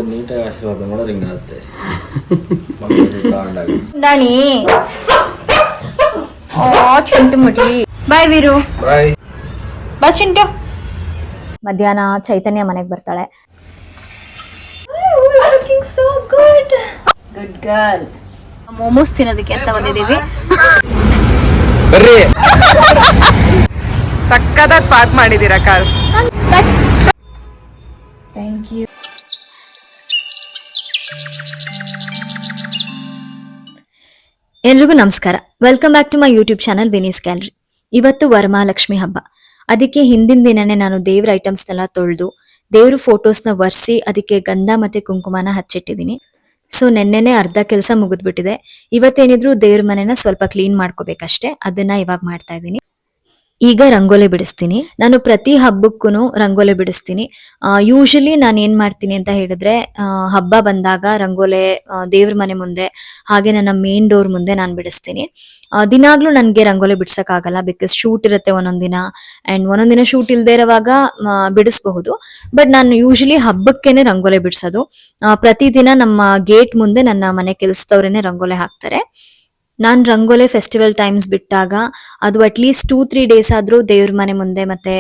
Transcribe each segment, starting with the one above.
ನೀಟಾಗಿ ಆಶೀರ್ವಾದ ಮಾಡೋರು ಹಿಂಗಾಗುತ್ತೆ. ದಾನಿ ಚಿಂಟು ಮುಡಿ ಬಾಯ್ ವೀರು ಬಾಯ್ ಬಾ ಚಿಂಟು. ಮಧ್ಯಾಹ್ನ ಚೈತನ್ಯ ಮನೆಗೆ ಬರ್ತಾಳೆ. Good girl. ಮೋಮೋಸ್ ತಿನ್ನೋದಕ್ಕೆ ಅಂತ ಬಂದಿದ್ದೀವಿ. ಬರ್ರಿ. ಸಕ್ಕದಾಗಿ ಪಾರ್ಕ್ ಮಾಡಿದೀರಾ ಕಾರ್. Thank you. ಎಲ್ರಿಗೂ ನಮಸ್ಕಾರ. Welcome back to my YouTube channel Vini's gallery. ಇವತ್ತು ವರಮಹಾಲಕ್ಷ್ಮಿ ಹಬ್ಬ. ಅದಕ್ಕೆ ಹಿಂದಿನ ದಿನನೇ ನಾನು ದೇವ್ರ ಐಟಮ್ಸ್ನೆಲ್ಲ ತೊಳೆದು ದೇವ್ರ ಫೋಟೋಸ್ನ ಒರೆಸಿ ಅದಕ್ಕೆ ಗಂಧ ಮತ್ತೆ ಕುಂಕುಮನ ಹಚ್ಚಿಟ್ಟಿದ್ದೀನಿ. ಸೊ ನೆನ್ನೆನೆ ಅರ್ಧ ಕೆಲಸ ಮುಗಿದ್ಬಿಟ್ಟಿದೆ. ಇವತ್ತೇನಿದ್ರು ದೇವ್ರ ಮನೆನ ಸ್ವಲ್ಪ ಕ್ಲೀನ್ ಮಾಡ್ಕೋಬೇಕಷ್ಟೇ. ಅದನ್ನ ಇವಾಗ ಮಾಡ್ತಾ ಇದ್ದೀನಿ. ಈಗ ರಂಗೋಲಿ ಬಿಡಿಸ್ತೀನಿ. ನಾನು ಪ್ರತಿ ಹಬ್ಬಕ್ಕೂ ರಂಗೋಲಿ ಬಿಡಿಸ್ತೀನಿ. ಯೂಶಲಿ ನಾನು ಏನ್ ಮಾಡ್ತೀನಿ ಅಂತ ಹೇಳಿದ್ರೆ, ಹಬ್ಬ ಬಂದಾಗ ರಂಗೋಲೆ ದೇವ್ರ ಮನೆ ಮುಂದೆ ಹಾಗೆ ನನ್ನ ಮೇನ್ ಡೋರ್ ಮುಂದೆ ನಾನು ಬಿಡಿಸ್ತೀನಿ. ದಿನಾಗ್ಲೂ ನನ್ಗೆ ರಂಗೋಲಿ ಬಿಡ್ಸಕ್ ಆಗಲ್ಲ, ಬಿಕಾಸ್ ಶೂಟ್ ಇರುತ್ತೆ ಒಂದೊಂದಿನ. ಅಂಡ್ ಒಂದೊಂದಿನ ಶೂಟ್ ಇಲ್ದೇ ಇರುವಾಗ ಬಿಡಿಸಬಹುದು. ಬಟ್ ನಾನು ಯೂಶಲಿ ಹಬ್ಬಕ್ಕೇನೆ ರಂಗೋಲಿ ಬಿಡ್ಸೋದು. ಪ್ರತಿದಿನ ನಮ್ಮ ಗೇಟ್ ಮುಂದೆ ನನ್ನ ಮನೆ ಕೆಲ್ಸದವ್ರೇನೆ ರಂಗೋಲಿ ಹಾಕ್ತಾರೆ. ನಾನ್ ರಂಗೋಲಿ ಫೆಸ್ಟಿವಲ್ ಟೈಮ್ಸ್ ಬಿಟ್ಟಾಗ ಅದು ಅಟ್ಲೀಸ್ಟ್ 2-3 ಡೇಸ್ ಆದ್ರೂ ದೇವ್ರ ಮನೆ ಮುಂದೆ ಮತ್ತೆ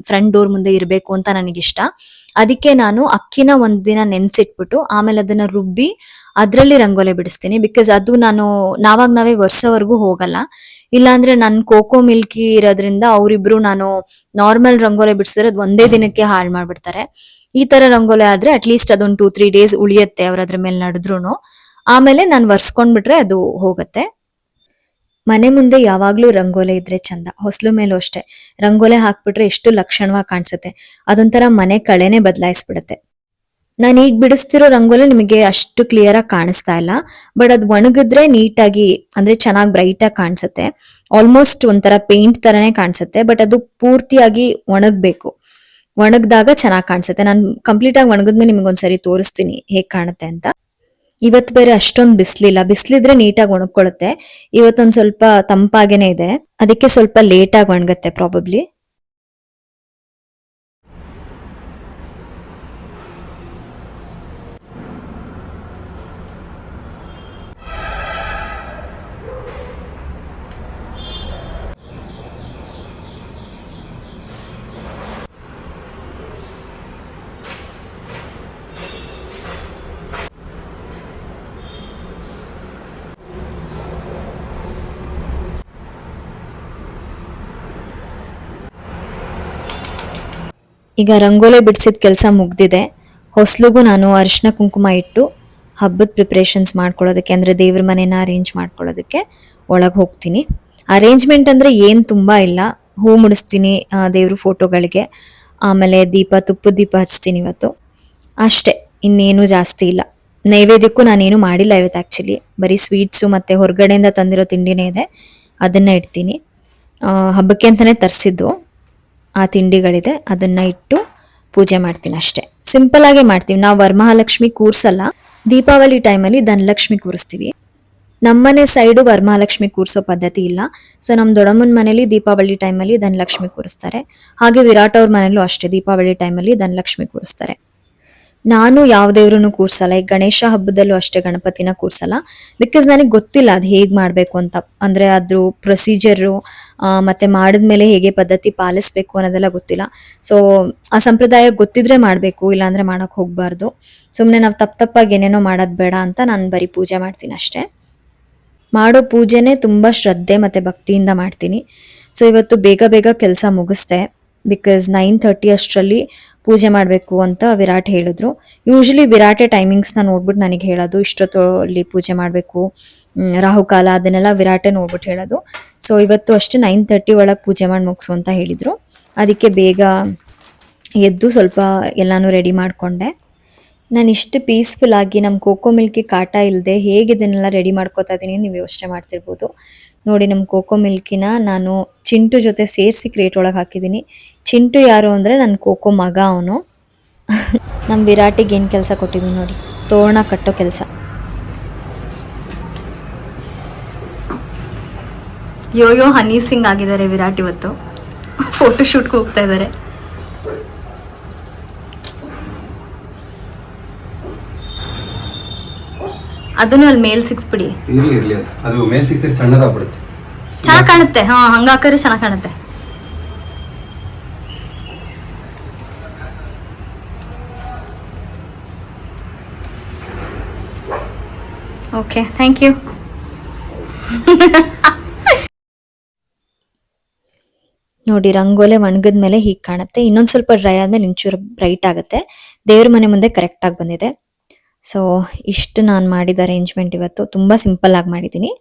ಫ್ರಂಟ್ ಡೋರ್ ಮುಂದೆ ಇರಬೇಕು ಅಂತ ನನಗಿಷ್ಟ. ಅದಕ್ಕೆ ನಾನು ಅಕ್ಕಿನ ಒಂದಿನ ನೆನ್ಸಿಟ್ಬಿಟ್ಟು ಆಮೇಲೆ ಅದನ್ನ ರುಬ್ಬಿ ಅದ್ರಲ್ಲಿ ರಂಗೋಲಿ ಬಿಡಿಸ್ತೀನಿ. ಬಿಕಾಸ್ ಅದು ನಾವಾಗ ನಾವೇ ವರ್ಷವರೆಗೂ ಹೋಗಲ್ಲ. ಇಲ್ಲಾಂದ್ರೆ ನನ್ ಕೋಕೋ ಮಿಲ್ಕಿ ಇರೋದ್ರಿಂದ ಅವರಿಬ್ರು ನಾನು ನಾರ್ಮಲ್ ರಂಗೋಲಿ ಬಿಡಿಸಿದ್ರೆ ಅದು ಒಂದೇ ದಿನಕ್ಕೆ ಹಾಳು ಮಾಡ್ಬಿಡ್ತಾರೆ. ಈ ತರ ರಂಗೋಲಿ ಆದ್ರೆ ಅಟ್ಲೀಸ್ಟ್ ಅದೊಂದು 2-3 ಡೇಸ್ ಉಳಿಯುತ್ತೆ ಅವ್ರ ಅದ್ರ ಮೇಲೆ ನಡೆದ್ರು. ಆಮೇಲೆ ನಾನು ವರ್ಸ್ಕೊಂಡ್ಬಿಟ್ರೆ ಅದು ಹೋಗುತ್ತೆ. ಮನೆ ಮುಂದೆ ಯಾವಾಗ್ಲೂ ರಂಗೋಲೆ ಇದ್ರೆ ಚಂದ. ಹೊಸ್ಲು ಮೇಲೂ ಅಷ್ಟೇ ರಂಗೋಲೆ ಹಾಕ್ಬಿಟ್ರೆ ಎಷ್ಟು ಲಕ್ಷಣವಾಗಿ ಕಾಣಿಸುತ್ತೆ. ಅದೊಂಥರ ಮನೆ ಕಳೆನೆ ಬದಲಾಯಿಸ್ಬಿಡುತ್ತೆ. ನಾನು ಈಗ ಬಿಡಿಸ್ತಿರೋ ರಂಗೋಲಿ ನಿಮಗೆ ಅಷ್ಟು ಕ್ಲಿಯರ್ ಆಗಿ ಕಾಣಿಸ್ತಾ ಇಲ್ಲ. ಬಟ್ ಅದು ಒಣಗಿದ್ರೆ ನೀಟಾಗಿ ಅಂದ್ರೆ ಚೆನ್ನಾಗಿ ಬ್ರೈಟ್ ಆಗಿ ಕಾಣಿಸುತ್ತೆ. ಆಲ್ಮೋಸ್ಟ್ ಒಂಥರ ಪೇಂಟ್ ತರನೇ ಕಾಣಿಸುತ್ತೆ. ಬಟ್ ಅದು ಪೂರ್ತಿಯಾಗಿ ಒಣಗ್ಬೇಕು. ಒಣಗ್ದಾಗ ಚೆನ್ನಾಗಿ ಕಾಣಿಸುತ್ತೆ. ನಾನು ಕಂಪ್ಲೀಟ್ ಆಗಿ ಒಣಗಿದ್ಮೇಲೆ ನಿಮ್ಗೊಂದ್ಸರಿ ತೋರಿಸ್ತೀನಿ ಹೇಗ್ ಕಾಣುತ್ತೆ ಅಂತ. ಇವತ್ ಬೇರೆ ಅಷ್ಟೊಂದು ಬಿಸ್ಲಿಲ್ಲ. ಬಿಸ್ಲಿದ್ರೆ ನೀಟಾಗಿ ಒಣಕೊಳುತ್ತೆ. ಇವತ್ತೊಂದ್ ಸ್ವಲ್ಪ ತಂಪಾಗೇನೆ ಇದೆ. ಅದಕ್ಕೆ ಸ್ವಲ್ಪ ಲೇಟ್ ಆಗಿ ಒಣಗತ್ತೆ ಪ್ರಾಬಬ್ಲಿ. ಈಗ ರಂಗೋಲಿ ಬಿಡಿಸಿದ ಕೆಲಸ ಮುಗ್ದಿದೆ. ಹೊಸ್ಲಿಗೂ ನಾನು ಅರಿಶಿನ ಕುಂಕುಮ ಇಟ್ಟು ಹಬ್ಬದ ಪ್ರಿಪ್ರೇಷನ್ಸ್ ಮಾಡ್ಕೊಳ್ಳೋದಕ್ಕೆ ಅಂದ್ರೆ ದೇವ್ರ ಮನೇನ ಅರೇಂಜ್ ಮಾಡ್ಕೊಳ್ಳೋದಕ್ಕೆ ಒಳಗೆ ಹೋಗ್ತೀನಿ. ಅರೇಂಜ್ಮೆಂಟ್ ಅಂದ್ರೆ ಏನ್ ತುಂಬಾ ಇಲ್ಲ. ಹೂ ಮುಡಿಸ್ತೀನಿ ದೇವ್ರ ಫೋಟೋಗಳಿಗೆ. ಆಮೇಲೆ ತುಪ್ಪದ ದೀಪ ಹಚ್ತೀನಿ ಇವತ್ತು ಅಷ್ಟೇ. ಇನ್ನೇನು ಜಾಸ್ತಿ ಇಲ್ಲ. ನೈವೇದ್ಯಕ್ಕೂ ನಾನೇನು ಮಾಡಿಲ್ಲ ಇವತ್ತು. ಆಕ್ಚುಲಿ ಬರೀ ಸ್ವೀಟ್ಸು ಮತ್ತೆ ಹೊರಗಡೆಯಿಂದ ತಂದಿರೋ ತಿಂಡಿನೇ ಇದೆ. ಅದನ್ನ ಇಡ್ತೀನಿ. ಹಬ್ಬಕ್ಕೆ ಅಂತಾನೆ ತರಿಸಿದ್ದು ಆ ತಿಂಡಿಗಳಿದೆ. ಅದನ್ನ ಇಟ್ಟು ಪೂಜೆ ಮಾಡ್ತೀನಿ ಅಷ್ಟೇ. ಸಿಂಪಲ್ ಆಗಿ ಮಾಡ್ತೀವಿ ನಾವು. ವರಮಹಾಲಕ್ಷ್ಮಿ ಕೂರ್ಸಲ್ಲ. ದೀಪಾವಳಿ ಟೈಮಲ್ಲಿ ಧನಲಕ್ಷ್ಮಿ ಕೂರಿಸ್ತೀವಿ. ನಮ್ಮನೆ ಸೈಡು ವರಮಹಾಲಕ್ಷ್ಮಿ ಕೂರ್ಸೋ ಪದ್ಧತಿ ಇಲ್ಲ. ಸೊ ನಮ್ ದೊಡ್ಡಮ್ಮನ ಮನೇಲಿ ದೀಪಾವಳಿ ಟೈಮಲ್ಲಿ ಧನಲಕ್ಷ್ಮಿ ಕೂರಿಸ್ತಾರೆ. ಹಾಗೆ ವಿರಾಟ್ ಅವ್ರ ಮನೇಲೂ ಅಷ್ಟೇ ದೀಪಾವಳಿ ಟೈಮಲ್ಲಿ ಧನಲಕ್ಷ್ಮಿ ಕೂರಿಸ್ತಾರೆ. ನಾನು ಯಾವ ದೇವ್ರನ್ನು ಕೂರ್ಸಲ್ಲ. ಈಗ ಗಣೇಶ ಹಬ್ಬದಲ್ಲೂ ಅಷ್ಟೇ ಗಣಪತಿನ ಕೂರ್ಸಲ್ಲ. ಬಿಕಾಸ್ ನನಗೆ ಗೊತ್ತಿಲ್ಲ ಅದು ಹೇಗ್ ಮಾಡ್ಬೇಕು ಅಂತ. ಅಂದ್ರೆ ಅದ್ರ ಪ್ರೊಸೀಜರು ಮತ್ತೆ ಮಾಡಿದ್ಮೇಲೆ ಹೇಗೆ ಪದ್ಧತಿ ಪಾಲಿಸ್ಬೇಕು ಅನ್ನೋದೆಲ್ಲ ಗೊತ್ತಿಲ್ಲ. ಸೊ ಆ ಸಂಪ್ರದಾಯ ಗೊತ್ತಿದ್ರೆ ಮಾಡ್ಬೇಕು, ಇಲ್ಲಾಂದ್ರೆ ಮಾಡಕ್ ಹೋಗ್ಬಾರ್ದು. ಸುಮ್ನೆ ನಾವು ತಪ್ಪಾಗಿ ಏನೇನೋ ಮಾಡೋದ್ ಬೇಡ ಅಂತ ನಾನು ಬರೀ ಪೂಜೆ ಮಾಡ್ತೀನಿ ಅಷ್ಟೇ. ಮಾಡೋ ಪೂಜೆನೆ ತುಂಬಾ ಶ್ರದ್ಧೆ ಮತ್ತೆ ಭಕ್ತಿಯಿಂದ ಮಾಡ್ತೀನಿ. ಸೊ ಇವತ್ತು ಬೇಗ ಬೇಗ ಕೆಲಸ ಮುಗಿಸ್ದೆ. ಬಿಕಾಸ್ 9:30 ಅಷ್ಟರಲ್ಲಿ ಪೂಜೆ ಮಾಡಬೇಕು ಅಂತ ವಿರಾಟ್ ಹೇಳಿದ್ರು. ಯೂಶಲಿ ವಿರಾಟೆ ಟೈಮಿಂಗ್ಸ್ನ ನೋಡ್ಬಿಟ್ಟು ನನಗೆ ಹೇಳೋದು, ಇಷ್ಟೊತ್ತಲ್ಲಿ ಪೂಜೆ ಮಾಡಬೇಕು, ರಾಹುಕಾಲ ಅದನ್ನೆಲ್ಲ ವಿರಾಟೆ ನೋಡ್ಬಿಟ್ಟು ಹೇಳೋದು. ಸೊ ಇವತ್ತು ಅಷ್ಟೇ 9:30 ಒಳಗೆ ಪೂಜೆ ಮಾಡಿ ಮುಗಿಸು ಅಂತ ಹೇಳಿದ್ರು. ಅದಕ್ಕೆ ಬೇಗ ಎದ್ದು ಸ್ವಲ್ಪ ಎಲ್ಲಾನು ರೆಡಿ ಮಾಡಿಕೊಂಡೆ. ನಾನು ಇಷ್ಟು ಪೀಸ್ಫುಲ್ ಆಗಿ ನಮ್ಮ ಕೋಕೋ ಮಿಲ್ಕಿ ಕಾಟ ಇಲ್ಲದೆ ಹೇಗೆ ಇದನ್ನೆಲ್ಲ ರೆಡಿ ಮಾಡ್ಕೋತಾ ಇದ್ದೀನಿ ನೀವು ಯೋಚನೆ ಮಾಡ್ತಿರ್ಬೋದು. ನೋಡಿ, ನಮ್ಮ ಕೋಕೋ ಮಿಲ್ಕಿನ ನಾನು ಚಿಂಟು ಜೊತೆ ಸೇರಿಸಿ ಕ್ರೇಟ್ ಒಳಗೆ ಹಾಕಿದ್ದೀನಿ. ಚಿಂಟು ಯಾರು ಅಂದರೆ ನನ್ನ ಕೋಕೋ ಮಗ ಅವನು. ನಮ್ಮ ವಿರಾಟಿಗೆ ಏನು ಕೆಲಸ ಕೊಟ್ಟಿದ್ದೀನಿ ನೋಡಿ, ತೋರಣ ಕಟ್ಟೋ ಕೆಲಸ. ಯೋಯೋ ಹನಿ ಸಿಂಗ್ ಆಗಿದ್ದಾರೆ ವಿರಾಟ್ ಇವತ್ತು. ಫೋಟೋ ಶೂಟ್ಗೆ ಹೋಗ್ತಾ ಇದ್ದಾರೆ. ಅದನ್ನು ಅಲ್ಲಿ ಮೇಲ್ ಸಿಕ್ಸ್ಬಿಡಿ. ಇರ್ಲಿ ಅದು ಮೇಲ್ ಸಿಕ್ಸ್ ಸಣ್ಣದಾಗ್ಬಿಡುತ್ತೆ. ಚೆನ್ನಾಗಿ ಕಾಣುತ್ತೆ. ಹಾ, ಹಂಗಾಕರೆ ಚೆನ್ನಾಗಿ ಕಾಣುತ್ತೆ. Okay, thank you. ನೋಡಿ, ರಂಗೋಲೆ ಒಣಗಿದ ಮೇಲೆ ಹೀಗೆ ಕಾಣುತ್ತೆ. ಇನ್ನೊಂದು ಸ್ವಲ್ಪ ಡ್ರೈ ಆದ್ಮೇಲೆ ಇಂಚೂರು ಬ್ರೈಟ್ ಆಗುತ್ತೆ. ದೇವ್ರ ಮನೆ ಮುಂದೆ ಕರೆಕ್ಟ್ ಆಗಿ ಬಂದಿದೆ. ಸೊ ಇಷ್ಟು ನಾನು ಮಾಡಿದ ಅರೇಂಜ್ಮೆಂಟ್ ಇವತ್ತು ತುಂಬಾ ಸಿಂಪಲ್ ಆಗಿ ಮಾಡಿದ್ದೀನಿ.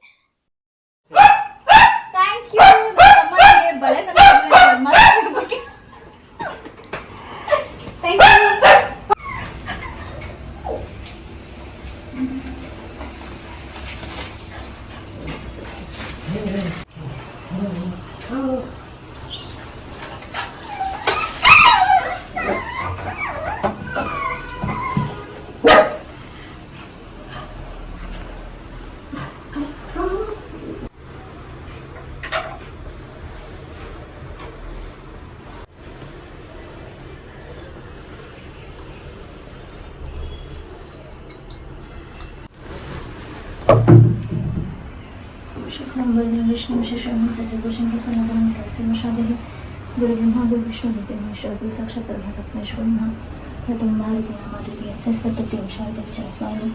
विष्णु गुरु ब्रह्मा गुरु विष्णु गुरु महेश्वर गुरु साक्षात् परब्रह्म तस्मै श्री गुरुः नमः। सरस्वती स्वामी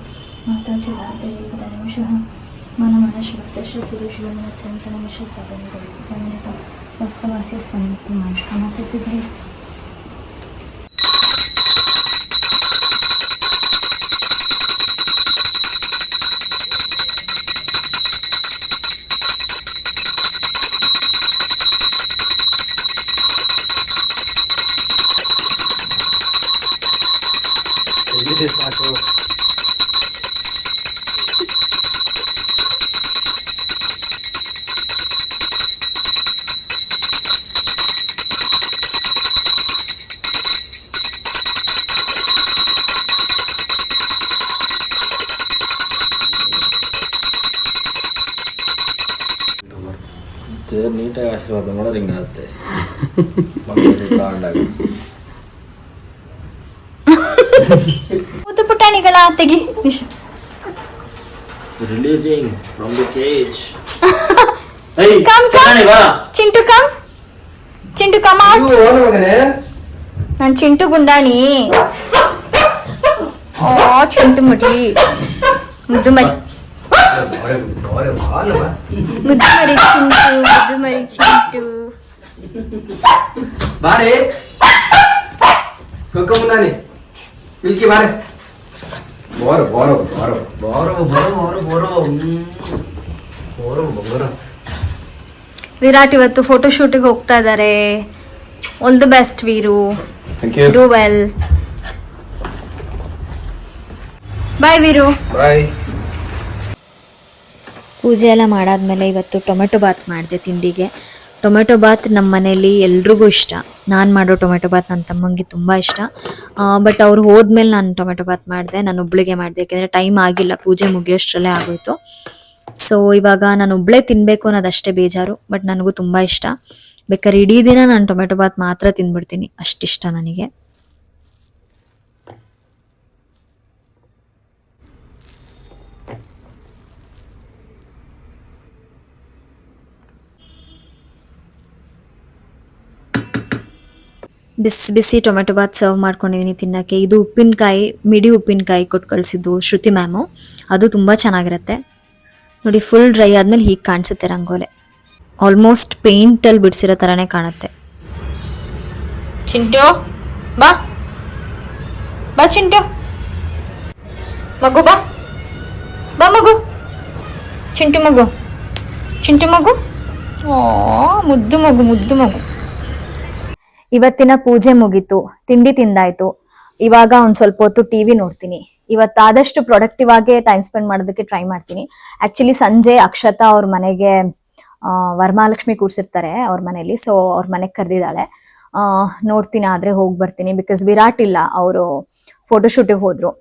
माता च भारती पदानमशः मनमनश्वतश्च सुरेशवन्यत्यन्तनमशः सपरिगणितं भक्तवास्य स्मरणितं मानुषकामार्थ सिद्धे। ನೀಟಾಗಿ ಆಶೀರ್ವಾದ ಮಾಡೋದು ಹಿಂಗಾಗುತ್ತೆ. ಮುದ್ದು ಪುಟಾಣಿಗಳ ತೆಗಿ. Releasing from the cage. Chintu come, Chintu come out. ನಾನು ಚಿಂಟು ಗುಂಡಾಣಿ. ಓ ಚಿಂಟು ಮುಡಿ, ಮುದ್ದು ಮರಿ, ಮುದ್ದು ಮರಿ ಚಿಂಟು, ಮುದ್ದು ಮರಿ ಚಿಂಟು. ಬಾರೆ ಕೊಕ್ಕಮುಂದಾನಿ ಇಲ್ಕಿ ಬಾರೆ. ಬೋರೋ ಬೋರೋ ಬೋರೋ ಬೋರೋ ಬೋರೋ ಬೋರೋ ಬೋರೋ ಬೋರೋ. ವಿರಾಟ್ ಇವತ್ತು ಫೋಟೋ ಶೂಟಿಗೆ ಹೋಗ್ತಾ ಇದ್ದಾರೆ. All the best Veeru, do well. Bye Veeru. Bye. ಪೂಜೆ ಎಲ್ಲ ಮಾಡಾದ್ಮೇಲೆ ಇವತ್ತು ಟೊಮೆಟೊ ಬಾತ್ ಮಾಡಿದೆ ತಿಂಡಿಗೆ. ಟೊಮೆಟೊ ಬಾತ್ ನಮ್ಮ ಮನೇಲಿ ಎಲ್ರಿಗೂ ಇಷ್ಟ. ನಾನು ಮಾಡೋ ಟೊಮೆಟೊ ಬಾತ್ ನನ್ನ ತಮ್ಮಂಗೆ ತುಂಬ ಇಷ್ಟ. ಬಟ್ ಅವ್ರು ಹೋದ್ಮೇಲೆ ನಾನು ಟೊಮೆಟೊ ಬಾತ್ ಮಾಡಿದೆ. ನಾನು ಒಬ್ಳಿಗೆ ಮಾಡಿದೆ, ಯಾಕೆಂದರೆ ಟೈಮ್ ಆಗಿಲ್ಲ, ಪೂಜೆ ಮುಗಿಯೋಷ್ಟರಲ್ಲೇ ಆಗೋಯ್ತು. ಸೊ ಇವಾಗ ನಾನು ಒಬ್ಬಳೇ ತಿನ್ನಬೇಕು ಅನ್ನೋದಷ್ಟೇ ಬೇಜಾರು. ಬಟ್ ನನಗೂ ತುಂಬ ಇಷ್ಟ. ಬೇಕಾದ್ರೆ ಇಡೀ ದಿನ ನಾನು ಟೊಮೆಟೊ ಬಾತ್ ಮಾತ್ರ ತಿಂದ್ಬಿಡ್ತೀನಿ, ಅಷ್ಟಿಷ್ಟ ನನಗೆ. ಬಿಸಿ ಬಿಸಿ ಟೊಮೆಟೊ ಬಾತ್ ಸರ್ವ್ ಮಾಡ್ಕೊಂಡಿದ್ದೀನಿ ತಿನ್ನೋಕ್ಕೆ. ಇದು ಉಪ್ಪಿನಕಾಯಿ, ಮಿಡಿ ಉಪ್ಪಿನಕಾಯಿ ಕೊಟ್ಟು ಕಳಿಸಿದ್ದು ಶ್ರುತಿ ಮ್ಯಾಮು. ಅದು ತುಂಬ ಚೆನ್ನಾಗಿರುತ್ತೆ. ನೋಡಿ, ಫುಲ್ ಡ್ರೈ ಆದ್ಮೇಲೆ ಹೀಗೆ ಕಾಣಿಸುತ್ತೆ ರಂಗೋಲೆ. ಆಲ್ಮೋಸ್ಟ್ ಪೇಂಟಲ್ಲಿ ಬಿಡಿಸಿರೋ ಥರನೇ ಕಾಣುತ್ತೆ. ಚಿಂಟು ಬಾ, ಬಾ ಚಿಂಟು ಮಗು, ಬಾ ಬಾ ಮಗು, ಚಿಂಟು ಮಗು, ಚಿಂಟು ಮಗು. ಓ ಮುದ್ದು ಮಗು, ಮುದ್ದು ಮಗು. ಇವತ್ತಿನ ಪೂಜೆ ಮುಗೀತು, ತಿಂಡಿ ತಿಂದಾಯ್ತು. ಇವಾಗ ಒಂದು ಸ್ವಲ್ಪ ಹೊತ್ತು ಟಿವಿ ನೋಡ್ತೀನಿ. ಇವತ್ತಾದಷ್ಟು ಪ್ರೊಡಕ್ಟಿವ್ ಆಗಿ ಟೈಮ್ ಸ್ಪೆಂಡ್ ಮಾಡೋದಕ್ಕೆ ಟ್ರೈ ಮಾಡ್ತೀನಿ. ಆಕ್ಚುಲಿ ಸಂಜೆ ಅಕ್ಷತಾ ಅವ್ರ ಮನೆಗೆ ವರಮಹಾಲಕ್ಷ್ಮಿ ಕೂರ್ಸಿರ್ತಾರೆ ಅವ್ರ ಮನೇಲಿ. ಸೊ ಅವ್ರ ಮನೆಗೆ ಕರೆದಿದ್ದಾಳೆ. ನೋಡ್ತೀನಿ, ಆದ್ರೆ ಹೋಗಿ ಬರ್ತೀನಿ. ಬಿಕಾಸ್ ವಿರಾಟ್ ಇಲ್ಲ, ಅವರು ಫೋಟೋಶೂಟಿಗೆ ಹೋದ್ರು.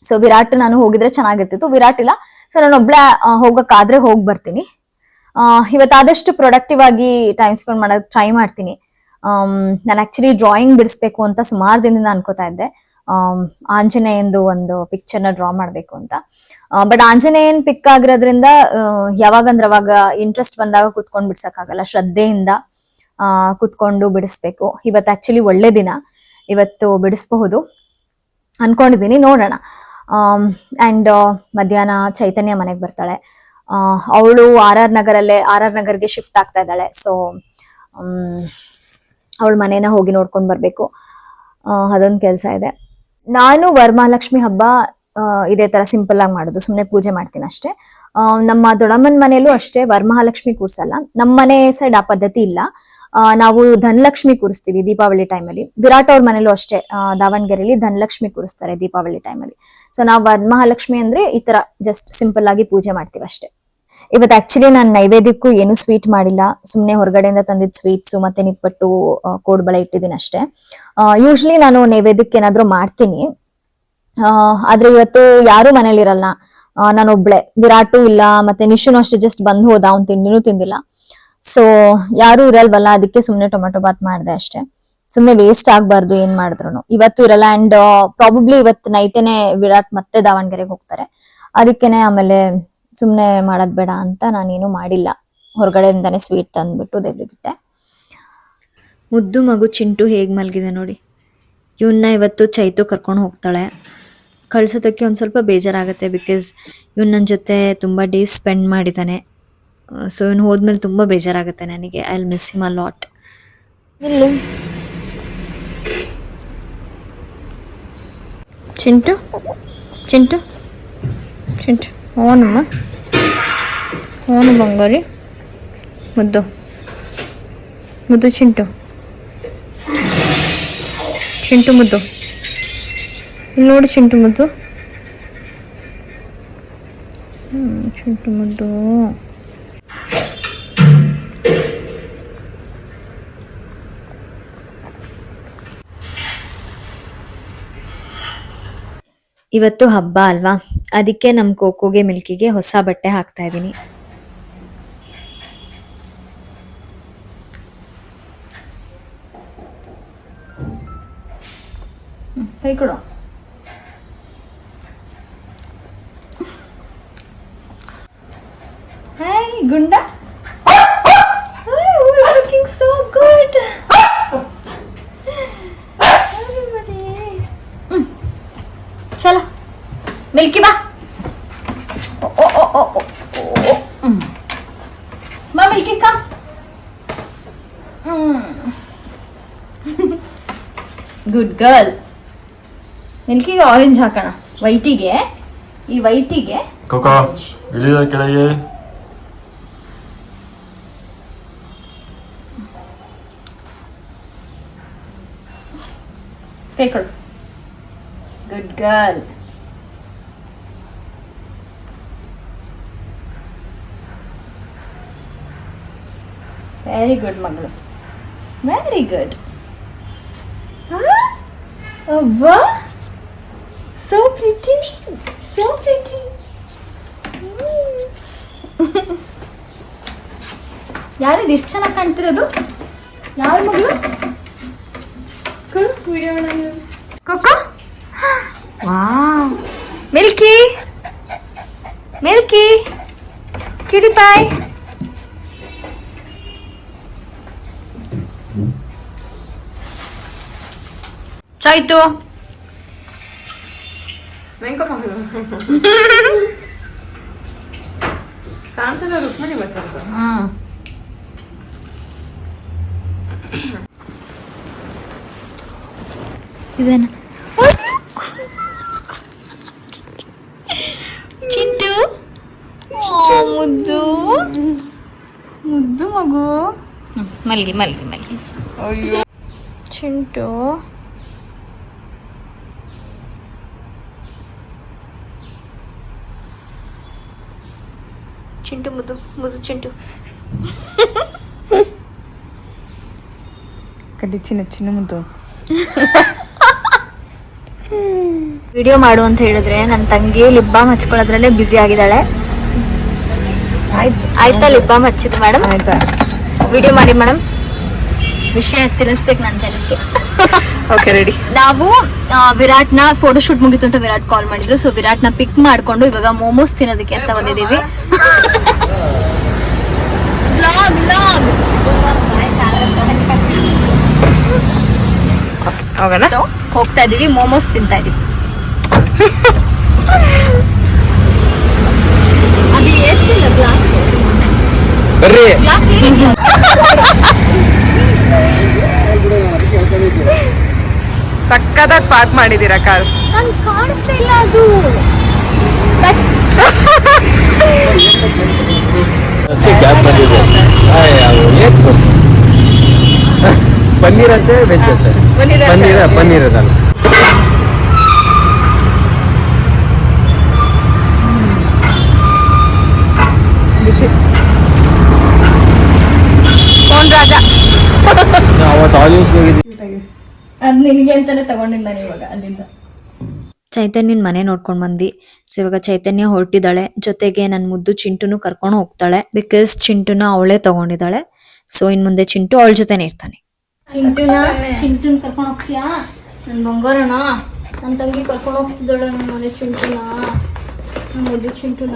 ಸೊ ವಿರಾಟ್ ನಾನು ಹೋಗಿದ್ರೆ ಚೆನ್ನಾಗಿರ್ತಿತ್ತು, ವಿರಾಟ್ ಇಲ್ಲ. ಸೊ ನಾನು ಒಬ್ಳೆ ಹೋಗಕ್ಕಾದ್ರೆ ಹೋಗಿ ಬರ್ತೀನಿ. ಇವತ್ತಾದಷ್ಟು ಪ್ರೊಡಕ್ಟಿವ್ ಆಗಿ ಟೈಮ್ ಸ್ಪೆಂಡ್ ಮಾಡೋಕೆ ಟ್ರೈ ಮಾಡ್ತೀನಿ. ನಾನು ಆಕ್ಚುಲಿ ಡ್ರಾಯಿಂಗ್ ಬಿಡಿಸ್ಬೇಕು ಅಂತ ಸುಮಾರು ದಿನದಿಂದ ಅನ್ಕೋತಾ ಇದ್ದೆ. ಆಂಜನೇಯಂದು ಒಂದು ಪಿಕ್ಚರ್ನ ಡ್ರಾ ಮಾಡಬೇಕು ಅಂತ. ಬಟ್ ಆಂಜನೇಯನ್ ಪಿಕ್ ಆಗಿರೋದ್ರಿಂದ ಯಾವಾಗಂದ್ರೆ ಅವಾಗ ಇಂಟ್ರೆಸ್ಟ್ ಬಂದಾಗ ಕುತ್ಕೊಂಡು ಬಿಡ್ಸಕ್ಕಾಗಲ್ಲ. ಶ್ರದ್ಧೆಯಿಂದ ಕುತ್ಕೊಂಡು ಬಿಡಿಸ್ಬೇಕು. ಇವತ್ತು ಆಕ್ಚುಲಿ ಒಳ್ಳೆ ದಿನ, ಇವತ್ತು ಬಿಡಿಸಬಹುದು ಅನ್ಕೊಂಡಿದ್ದೀನಿ, ನೋಡೋಣ. ಅಂಡ್ ಮಧ್ಯಾಹ್ನ ಚೈತನ್ಯ ಮನೆಗೆ ಬರ್ತಾಳೆ. ಅವಳು ಆರ್ ಆರ್ ನಗರ್ಗೆ ಶಿಫ್ಟ್ ಆಗ್ತಾ ಇದ್ದಾಳೆ. ಸೊ ಅವಳ ಮನೇನ ಹೋಗಿ ನೋಡ್ಕೊಂಡು ಬರ್ಬೇಕು. ಅದೊಂದು ಕೆಲಸ ಇದೆ. ನಾನು ವರಮಹಾಲಕ್ಷ್ಮಿ ಹಬ್ಬ ಇದೇ ತರ ಸಿಂಪಲ್ ಆಗಿ ಮಾಡೋದು, ಸುಮ್ಮನೆ ಪೂಜೆ ಮಾಡ್ತೀನಿ ಅಷ್ಟೇ. ನಮ್ಮ ದೊಡ್ಡಮ್ಮನ ಮನೇಲೂ ಅಷ್ಟೇ ವರಮಹಾಲಕ್ಷ್ಮಿ ಕೂರ್ಸಲ್ಲ. ನಮ್ಮ ಮನೆ ಸೈಡ್ ಆ ಪದ್ಧತಿ ಇಲ್ಲ. ನಾವು ಧನಲಕ್ಷ್ಮಿ ಕೂರಿಸ್ತೀವಿ ದೀಪಾವಳಿ ಟೈಮಲ್ಲಿ. ವಿರಾಟ್ ಅವ್ರ ಮನೇಲೂ ಅಷ್ಟೇ, ದಾವಣಗೆರೆಯಲ್ಲಿ ಧನಲಕ್ಷ್ಮಿ ಕೂರಿಸ್ತಾರೆ ದೀಪಾವಳಿ ಟೈಮಲ್ಲಿ. ಸೊ ನಾವು ವರಮಹಾಲಕ್ಷ್ಮಿ ಅಂದ್ರೆ ಈ ತರ ಜಸ್ಟ್ ಸಿಂಪಲ್ ಆಗಿ ಪೂಜೆ ಮಾಡ್ತೀವಿ ಅಷ್ಟೇ. ಇವತ್ತು ಆಕ್ಚುಲಿ ನಾನು ನೈವೇದ್ಯಕ್ಕೂ ಏನು ಸ್ವೀಟ್ ಮಾಡಿಲ್ಲ, ಸುಮ್ಮನೆ ಹೊರಗಡೆಯಿಂದ ತಂದಿದ್ದ ಸ್ವೀಟ್ಸ್ ಮತ್ತೆ ನಿಪ್ಪಟ್ಟು ಕೋಡ್ಬಳೆ ಇಟ್ಟಿದ್ದೀನಿ ಅಷ್ಟೇ. ಯೂಶ್ವಲಿ ನಾನು ನೈವೇದ್ಯಕ್ಕೆ ಏನಾದ್ರು ಮಾಡ್ತೀನಿ, ಆದ್ರೆ ಇವತ್ತು ಯಾರು ಮನೇಲಿ ಇರಲ್ಲ, ನಾನೊಬ್ಳೆ. ವಿರಾಟು ಇಲ್ಲ, ಮತ್ತೆ ನಿಶುನು ಅಷ್ಟೇ ಜಸ್ಟ್ ಬಂದ್ ಹೋದ, ಅವ್ನ್ ತಿಂಡಿನೂ ತಿಂದಿಲ್ಲ. ಸೊ ಯಾರು ಇರಲ್ವಲ್ಲ, ಅದಕ್ಕೆ ಸುಮ್ನೆ ಟೊಮೆಟೊ ಬಾತ್ ಮಾಡಿದೆ ಅಷ್ಟೇ. ಸುಮ್ನೆ ವೇಸ್ಟ್ ಆಗ್ಬಾರ್ದು ಏನ್ ಮಾಡಿದ್ರು. ಇವತ್ತು ಇರಲ್ಲ. ಅಂಡ್ ಪ್ರಾಬಬ್ಲಿ ಇವತ್ತು ನೈಟೇನೆ ವಿರಾಟ್ ಮತ್ತೆ ದಾವಣಗೆರೆಗೆ ಹೋಗ್ತಾರೆ. ಅದಕ್ಕೇನೆ ಆಮೇಲೆ ಸುಮ್ನೆ ಮಾಡೋದ್ ಬೇಡ ಅಂತ ನಾನೇನು ಮಾಡಿಲ್ಲ. ಹೊರಗಡೆಯಿಂದಾನೆ ಸ್ವೀಟ್ ತಂದ್ಬಿಟ್ಟು ದೇವ್ರಿಗಿಟ್ಟೆ. ಮುದ್ದು ಮಗು ಚಿಂಟು ಹೇಗ್ ಮಲಗಿದೆ ನೋಡಿ. ಇವನ್ನ ಇವತ್ತು ಚೈತು ಕರ್ಕೊಂಡು ಹೋಗ್ತಾಳೆ. ಕಳ್ಸೋದಕ್ಕೆ ಒಂದ್ ಸ್ವಲ್ಪ ಬೇಜಾರಾಗುತ್ತೆ, ಬಿಕಾಸ್ ಇವನ್ ನನ್ನ ಜೊತೆ ತುಂಬಾ ಡೇಸ್ ಸ್ಪೆಂಡ್ ಮಾಡಿದ್ದಾನೆ. ಸೊ ಇವನು ಹೋದ್ಮೇಲೆ ತುಂಬಾ ಬೇಜಾರಾಗುತ್ತೆ ನನಗೆ. I will miss him a lot. Chintu Chintu Chintu ಓನಮ್ಮ, ಓನು ಬಂಗಾರಿ, ಮುದ್ದು ಮುದ್ದು ಚಿಂಟು, ಚಿಂಟು ಮುದ್ದು. ಇಲ್ಲಿ ನೋಡಿ ಚಿಂಟು ಮುದ್ದು, ಚಿಂಟು ಮುದ್ದು. ಇವತ್ತು ಹಬ್ಬ ಅಲ್ವಾ, ಅದಕ್ಕೆ ನಮ್ಮ ಕೋಕೋಗೆ ಮಿಲ್ಕಿಗೆ ಹೊಸ ಬಟ್ಟೆ ಹಾಕ್ತಾ ಇದ್ದೀನಿ. ಕೈ ಕೊಡು. ಹಾಯ್ ಗುಂಡ, ಲುಕಿಂಗ್ ಸೋ ಗುಡ್. ಚಲೋ ಮಿಲ್ಕಿ ಬಾ. ಓ ಓ ಓ ಓ ಬಾ ಮಿಲ್ಕಿ ಕಾ. Good girl. ಮಿಲ್ಕಿಗೆ ಆರೆಂಜ್ ಹಾಕೋಣ, ವೈಟಿಗೆ. ಈ ವೈಟಿಗೆ ಕೋಕೋ ಇಳಿದ ಕೆಳಗೆ. ಕೈ ಕೊಡು. Good girl. ವೆರಿ ಗುಡ್ ಮಗಳು, ವೆರಿ ಗುಡ್. ಅಬ್ಬಾ, ಸೋ ಪ್ರಿಟಿ, ಸೋ ಪ್ರಿಟಿ. ಯಾರಿದು ಇಷ್ಟು ಚೆನ್ನಾಗಿ ಕಾಣ್ತಿರೋದು? ಯಾರ ಮಗಳು? ವಿಡಿಯೋ ಕೊಕ್ಕೋ. ವಾವ್, ಮಿಲ್ಕಿ, ಮಿಲ್ಕಿ, ಕಿಡಿ ಪಾಯ್. ಚಾಯ್ತು ಕಾಂತನ ರುಕ್ಮಿಣಿ ಬಸಂತ. ಇದೇನ ಚಿಂಟು, ಮುದ್ದು ಮುದ್ದು ಮಗು. ಮಲ್ಗಿ ಮಲ್ಗಿ ಮಲ್ಗಿ. ಅಯ್ಯೋ ಚಿಂಟು. ಚಿಂಟು ಮುದ್ದು ಮುದ್ದು ಚಿಂಟು. ಕಡ್ಡಿ ಚಿನ್ನ ಚಿನ್ನ ಮುದ್ದು. ವಿಡಿಯೋ ಮಾಡು ಅಂತ ಹೇಳಿದ್ರೆ ನನ್ನ ತಂಗಿ ಲಿಪ್ ಬಾಮ್ ಹಚ್ಕೊಳ್ಳೋದ್ರಲ್ಲೇ ಬ್ಯುಸಿ ಆಗಿದ್ದಾಳೆ. ಆಯ್ತು ಆಯ್ತಾ ಲಿಪ್ ಬಾಮ್ ಹಚ್ಚಿದ್ದು ಮೇಡಮ್? ಆಯ್ತಾ ವಿಡಿಯೋ ಮಾಡಿ ಮೇಡಮ್, ವಿಷಯ ತಿಳಿಸ್ಬೇಕು ನನ್ನ ಜನಕ್ಕೆ. Okay ready. ನಾವು ವಿರಾಟ್ನ ಫೋಟೋಶೂಟ್ ಮುಗಿತು ಅಂತ ವಿರಾಟ್ ಕಾಲ್ ಮಾಡಿದ್ರು. ಸೊ ವಿರಾಟ್ನ ಪಿಕ್ ಮಾಡ್ಕೊಂಡು ಇವಾಗ ಮೋಮೋಸ್ ತಿನ್ನೋದಕ್ಕೆ ಅಂತ ಬಂದಿದ್ದೀವಿ. ಹೋಗೋಣ. ಸೊ ಹೋಗ್ತಾ ಇದೀವಿ, ಮೋಮೋಸ್ ತಿಂತಾ ಇದೀವಿ. ಅದು ಎಷ್ಟಿಲ್ಲ ಗ್ಲಾಸ್ ಬರ್ರಿ. ಗ್ಲಾಸ್ ಏನಿದೆ? ಸಕ್ಕದಾಗಿ ಪಾರ್ಕ್ ಮಾಡಿದೀರಾ ಕಾರ್. ನನ್ ಕಾಣಿಸ್ತಾ ಇಲ್ಲ ಅದು. ಕ್ಯಾಬ್ ಬಂದಿದೆ. ಪನ್ನೀರ್ ಅಂತೆ ವೆಜ್ ಅಂತೆ. ಪನ್ನೀರ್ ಅದಲ್ಲ. ಫೋನ್ ರಾಜ. ಅವತ್ತು ಆಲಿವ್ಸ್ ಹೋಗಿದ್ವಿ. ಅದ್ ನಿನಗೆ ಅಂತಾನೆ ತಗೊಂಡಿದ್ದಾನೆ ಇವಾಗ ಅಲ್ಲಿಂದ. ಚೈತನ್ಯನ್ ಮನೆ ನೋಡ್ಕೊಂಡ್ ಬಂದಿ. ಸೊ ಇವಾಗ ಚೈತನ್ಯ ಹೊರಟಿದ್ದಾಳೆ, ಜೊತೆಗೆ ನನ್ ಮುದ್ದು ಚಿಂಟುನು ಕರ್ಕೊಂಡು ಹೋಗ್ತಾಳೆ. ಬಿಕಾಸ್ ಚಿಂಟುನ ಅವಳೇ ತಗೊಂಡಿದ್ದಾಳೆ. ಸೊ ಇನ್ ಮುಂದೆ ಚಿಂಟು ಅವಳ ಜೊತೆನೆ ಇರ್ತಾನೆ. ಚಿಂಟುನ ಕರ್ಕೊಂಡು ಹೋಗ್ತೀಯಾ? ನನ್ ಬಂಗಾರನ, ನನ್ ತಂಗಿ ಕರ್ಕೊಂಡು ಹೋಗ್ತಿದ್ದಾಳೆ ನನ್ನ ಮನೆ ಚಿಂಟುನ, ನನ್ ಮುದ್ದು ಚಿಂಟುನ.